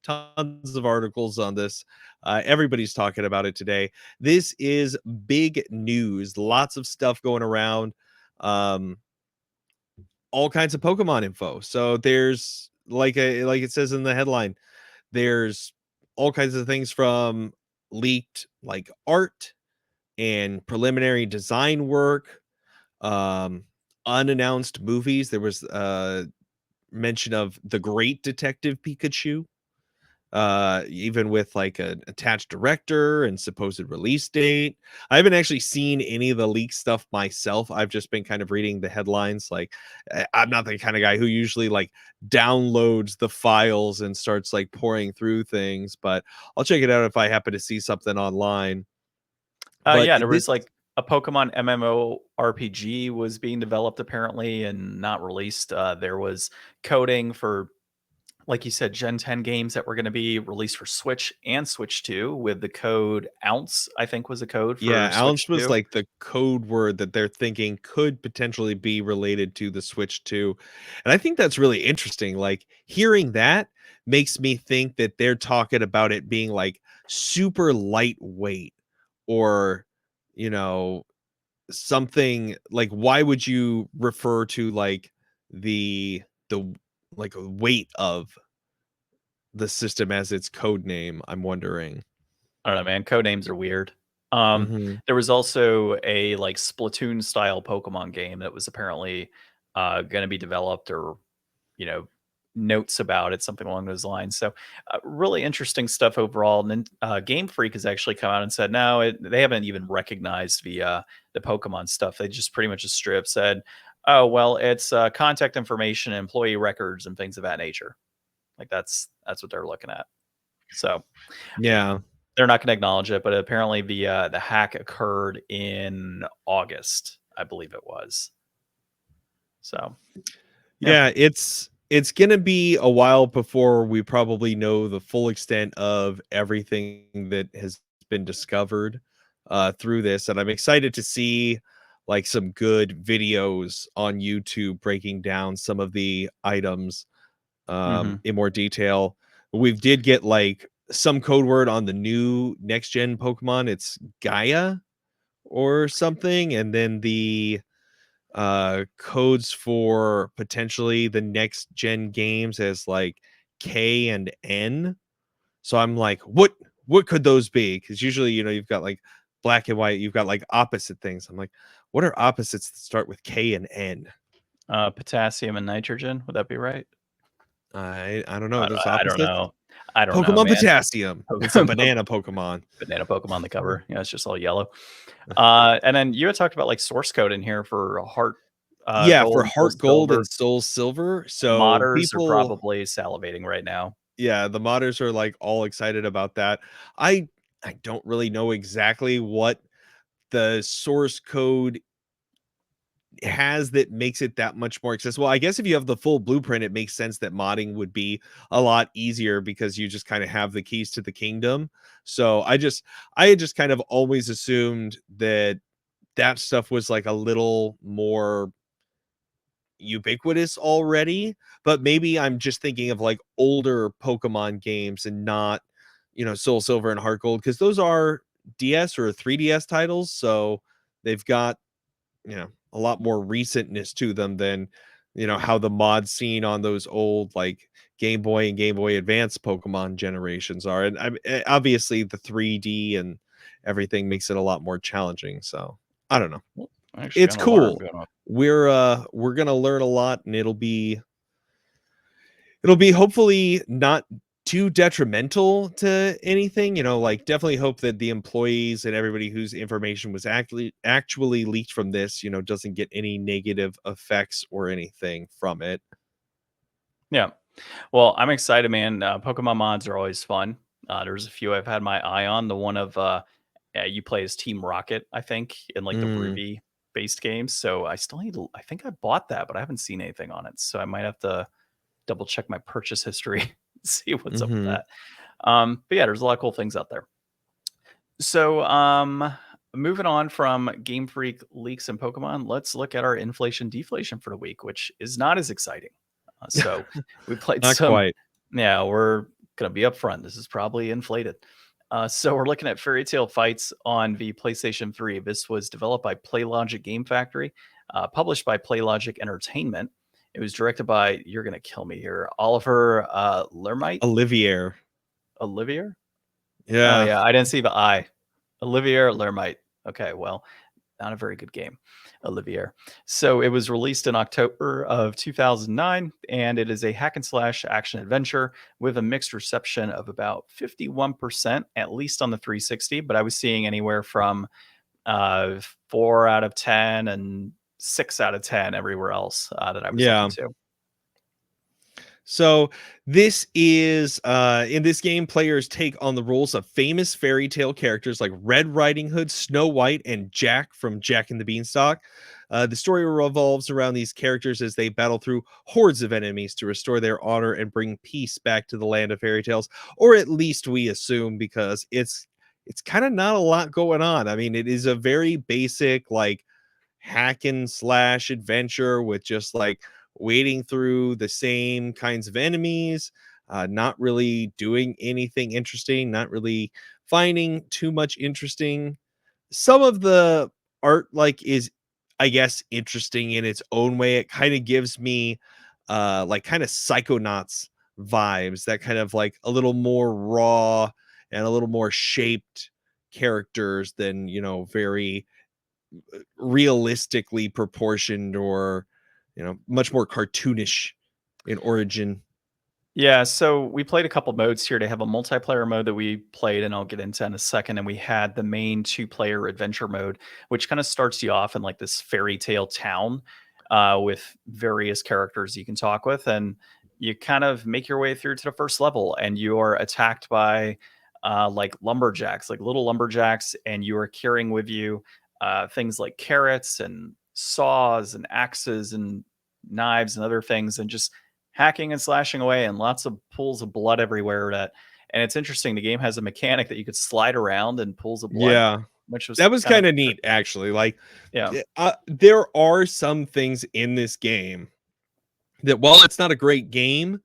tons of articles on this. Everybody's talking about it today. This is big news. Lots of stuff going around. Um, all kinds of Pokemon info. So there's like it says in the headline, there's all kinds of things from leaked like art and preliminary design work, um, unannounced movies. There was mention of The Great Detective Pikachu, even with like an attached director and supposed release date. I haven't actually seen any of the leak stuff myself. I've just been kind of reading the headlines. Like, I'm not the kind of guy who usually like downloads the files and starts like pouring through things, but I'll check it out if I happen to see something online. But Yeah, there this was like a Pokemon MMORPG was being developed apparently and not released. There was coding for, like you said, Gen 10 games that were going to be released for Switch and Switch 2 with the code Ounce, I think was a code Yeah, for ounce Switch was 2. like the code word that they're thinking could potentially be related to the Switch 2. And I think that's really interesting. Like hearing that makes me think that they're talking about it being like super lightweight or, you know, something like why would you refer to like the like weight of the system as its code name? I'm wondering. I don't know, man. Code names are weird. Um, Mhm. there was also a like Splatoon style Pokemon game that was apparently going to be developed, or you know, notes about it, something along those lines. So, really interesting stuff overall. And then Game Freak has actually come out and said no, they haven't even recognized the Pokemon stuff. They just pretty much just straight up said, "Oh well, it's contact information, employee records, and things of that nature." Like that's what they're looking at. So Yeah. they're not going to acknowledge it, but apparently the hack occurred in August, I believe it was. So yeah, Yeah, it's gonna be a while before we probably know the full extent of everything that has been discovered through this, and I'm excited to see like some good videos on YouTube breaking down some of the items Mhm. in more detail. We did get like some code word on the new next gen Pokemon. It's Gaia or something, and then the codes for potentially the next gen games as like K and N. So I'm like, what could those be? Because usually, you've got like black and white, you've got like opposite things. I'm like, what are opposites that start with K and N? Potassium and nitrogen, would that be right? I don't know. There's I don't opposites. know. I don't know, Pokemon man. Potassium. It's a banana Pokemon. Banana Pokemon on the cover. Yeah, it's just all yellow. And then you had talked about like source code in here for Heart Yeah, for Gold, Soul Heart Gold Silver. and Soul Silver. So Modders are people, probably salivating right now. yeah, the modders are like all excited about that. I I don't really know exactly what the source code has that makes it that much more accessible. I guess if you have the full blueprint, it makes sense that modding would be a lot easier because you just kind of have the keys to the kingdom. So I had just kind of always assumed that that stuff was like a little more ubiquitous already, but maybe I'm just thinking of like older Pokemon games and not, Soul Silver and Heart Gold, because those are DS or 3DS titles, so they've got, a lot more recentness to them than, how the mod scene on those old like Game Boy and Game Boy Advance Pokemon generations are. And obviously the 3D and everything makes it a lot more challenging. So I don't know. Well, I actually It's gonna learn. cool. We're gonna learn a lot, and it'll be hopefully not too detrimental to anything. Like definitely hope that the employees and everybody whose information was actually leaked from this, doesn't get any negative effects or anything from it. Yeah. Well, I'm excited, man. Pokemon mods are always fun. There's a few I've had my eye on. The one of you play as Team Rocket, I think, in like the Mm, Ruby based games. So I still need to, I think I bought that, but I haven't seen anything on it. So I might have to double check my purchase history, see what's up with mhm. that. But yeah, there's a lot of cool things out there. So moving on from Game Freak leaks and Pokemon, let's look at our inflation deflation for the week, which is not as exciting. So we played Not some. quite. Yeah, we're gonna be upfront. This is probably inflated. So we're looking at Fairytale Fights on the PlayStation 3. This was developed by PlayLogic Game Factory, published by PlayLogic Entertainment. It was directed by, you're gonna kill me here, Oliver Lermite. Olivier. Olivier? Oh Yeah. yeah, I didn't see the I. Olivier Lermite. Okay, well, not a very good game, Olivier. So it was released in October of 2009, and it is a hack and slash action adventure with a mixed reception of about 51%, at least on the 360. But I was seeing anywhere from 4 out of 10 and 6 out of 10 everywhere else that I was looking Yeah. to. So this is in this game, players take on the roles of famous fairy tale characters like Red Riding Hood, Snow White, and Jack from Jack and the Beanstalk. The story revolves around these characters as they battle through hordes of enemies to restore their honor and bring peace back to the land of fairy tales, or at least we assume, because it's kind of not a lot going on. I mean, it is a very basic like hack and slash adventure with just like wading through the same kinds of enemies, not really doing anything interesting, not really finding too much interesting. Some of the art like is, I guess, interesting in its own way. It kind of gives me like kind of Psychonauts vibes, that kind of like a little more raw and a little more shaped characters than, very realistically proportioned or much more cartoonish in origin. Yeah, so we played a couple modes here. They have a multiplayer mode that we played, and I'll get into in a second. And we had the main two-player adventure mode, which kind of starts you off in like this fairy tale town with various characters you can talk with, and you kind of make your way through to the first level, and you are attacked by like lumberjacks, like little lumberjacks, and you are carrying with you things like carrots and saws and axes and knives and other things, and just hacking and slashing away, and lots of pools of blood everywhere. And it's interesting. The game has a mechanic that you could slide around and pools of blood. Yeah. which was That was kind of kind of neat, actually. Like, yeah. there are some things in this game that, while it's not a great game,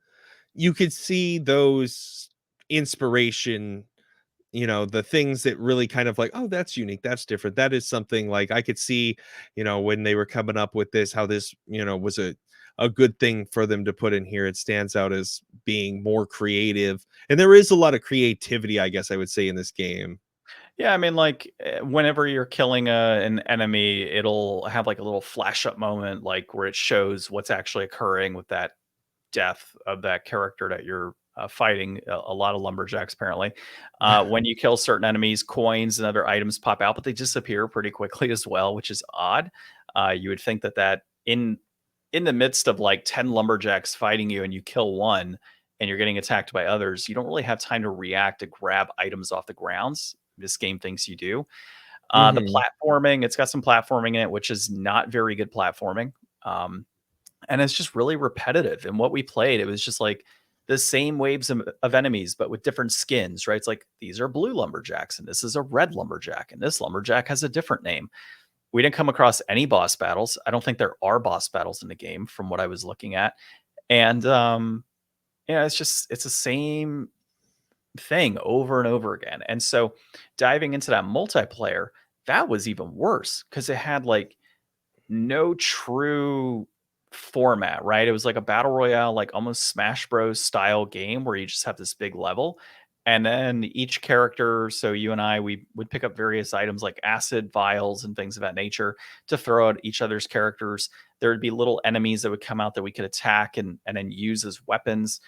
you could see those inspiration, the things that really kind of like, oh, that's unique, that's different, that is something. Like, I could see, when they were coming up with this, how this, was a good thing for them to put in here. It stands out as being more creative, and there is a lot of creativity, I guess I would say, in this game. Yeah, I mean, like, whenever you're killing an enemy, it'll have like a little flash up moment, like where it shows what's actually occurring with that death of that character that you're fighting. A lot of lumberjacks, apparently. When you kill certain enemies, coins and other items pop out, but they disappear pretty quickly as well, which is odd. You would think that in the midst of like 10 lumberjacks fighting you and you kill one and you're getting attacked by others, you don't really have time to react to grab items off the grounds. This game thinks you do. The Hmm. platforming, it's got some platforming in it, which is not very good platforming. Um, and it's just really repetitive. And what we played, it was just like the same waves of enemies, but with different skins, right? It's like these are blue lumberjacks, and this is a red lumberjack, and this lumberjack has a different name. We didn't come across any boss battles. I don't think there are boss battles in the game from what I was looking at. And yeah, it's the same thing over and over again. And so diving into that multiplayer, that was even worse because it had like no true format, right? It was like a battle royale, like almost Smash Bros style game where you just have this big level. And then each character, so you and I, we would pick up various items like acid vials and things of that nature to throw at each other's characters. There would be little enemies that would come out that we could attack and then use as weapons.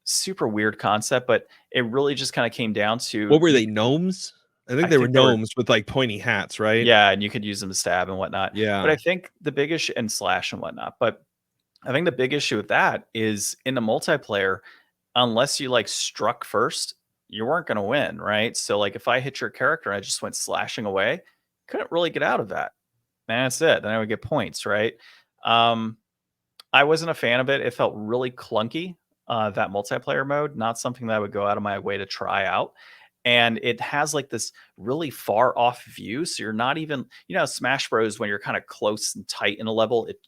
Super weird concept, but it really just kind of came down to What were they, gnomes? I think I they were think they were gnomes with like pointy hats, right? yeah, and you could use them to stab and whatnot. But Yeah. I think the big issue and slash and whatnot. But I think the big issue with that is in the multiplayer, unless you like struck first, you weren't going to win, right? So like if I hit your character and I just went slashing away, couldn't really get out of that. And that's it. Then I would get points, right? Um, I wasn't a fan of it. It felt really clunky. That multiplayer mode, not something that I would go out of my way to try out. And it has like this really far off view. So you're not even, Smash Bros, when you're kind of close and tight in a level, it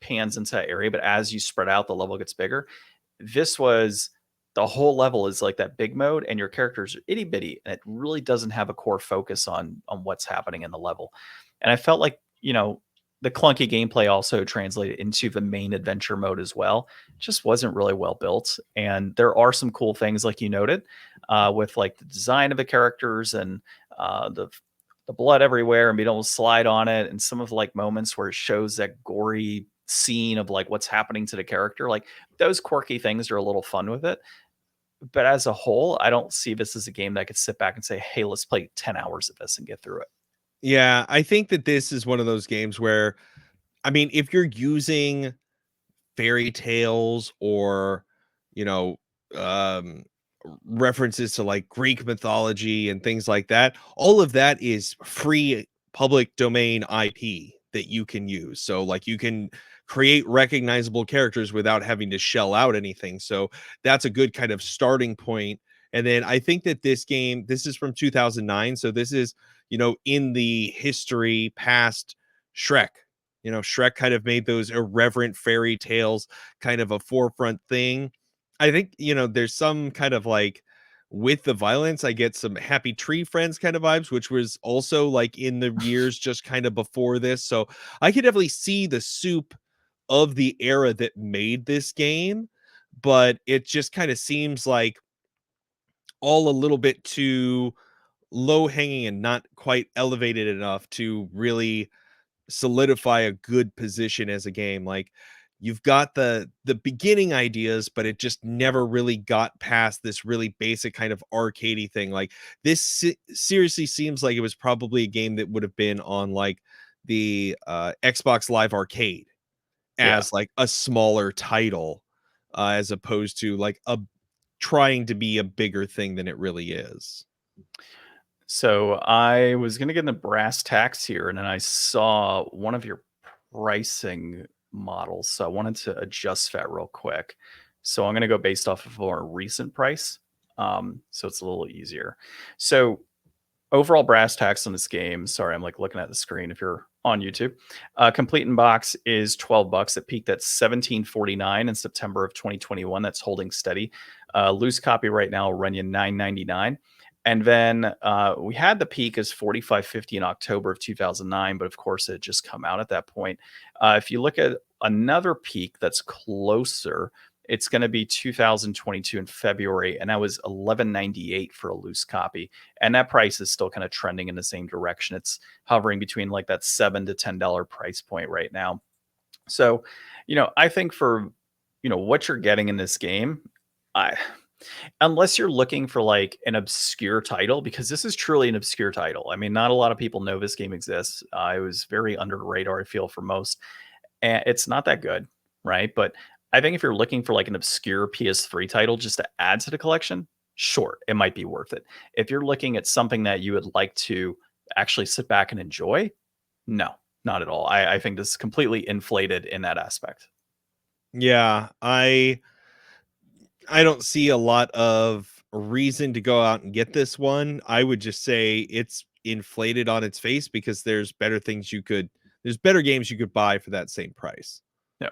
pans into that area. But as you spread out, the level gets bigger. This was the whole level is like that big mode, and your characters are itty bitty, and it really doesn't have a core focus on what's happening in the level. And I felt like, the clunky gameplay also translated into the main adventure mode as well. It just wasn't really well built. And there are some cool things, like you noted, with like the design of the characters and the blood everywhere and being able to slide on it, and some of like moments where it shows that gory scene of like what's happening to the character. Like those quirky things are a little fun with it. But as a whole, I don't see this as a game that I could sit back and say, hey, let's play 10 hours of this and get through it. Yeah, I think that this is one of those games where, I mean, if you're using fairy tales or, you know, um, references to like Greek mythology and things like that, all of that is free public domain IP that you can use. So, like, you can create recognizable characters without having to shell out anything. So, that's a good kind of starting point. And then I think that this is from 2009. So, this is, in the history past Shrek. Shrek kind of made those irreverent fairy tales kind of a forefront thing. I think, there's some kind of like, with the violence, I get some Happy Tree Friends kind of vibes, which was also like in the years just kind of before this. So I could definitely see the soup of the era that made this game, but it just kind of seems like all a little bit too low hanging and not quite elevated enough to really solidify a good position as a game. Like, you've got the beginning ideas, but it just never really got past this really basic kind of arcadey thing. Like, this seriously seems like it was probably a game that would have been on like the Xbox Live Arcade Yeah. as like a smaller title, as opposed to like a trying to be a bigger thing than it really is. So I was going to get into brass tacks here, and then I saw one of your pricing models. So I wanted to adjust that real quick. So I'm going to go based off of a more recent price. So it's a little easier. So overall brass tacks on this game. Sorry, I'm like looking at the screen if you're on YouTube. Complete in box is $12. It peaked at $17.49 in September of 2021. That's holding steady. Loose copy right now will run you $9.99. And then we had the peak as $45.50 in October of 2009, but of course it had just come out at that point. If you look at another peak that's closer, it's going to be 2022 in February, and that was $11.98 for a loose copy. And that price is still kind of trending in the same direction. It's hovering between like that $7 to $10 price point right now. So, I think for what you're getting in this game, I unless you're looking for like an obscure title, because this is truly an obscure title. I mean, not a lot of people know this game exists. It was very under the radar, I feel, for most, and it's not that good, right? But I think if you're looking for like an obscure PS3 title just to add to the collection, sure, it might be worth it. If you're looking at something that you would like to actually sit back and enjoy, no, not at all. I think this is completely inflated in that aspect. Yeah, I don't see a lot of reason to go out and get this one. I would just say it's inflated on its face because there's better games you could buy for that same price. Yeah.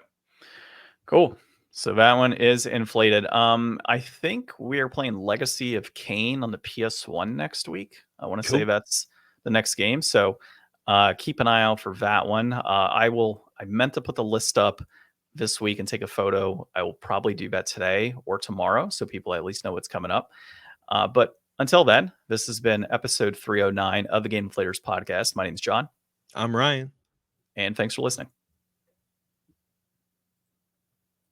Cool. So that one is inflated. I think we are playing Legacy of Kain on the PS1 next week. I want to say Cool. that's the next game. So keep an eye out for that one. I meant to put the list up this week and take a photo. I will probably do that today or tomorrow so people at least know what's coming up. But until then, this has been episode 309 of the Game Deflators podcast. My name's John. I'm Ryan. And thanks for listening.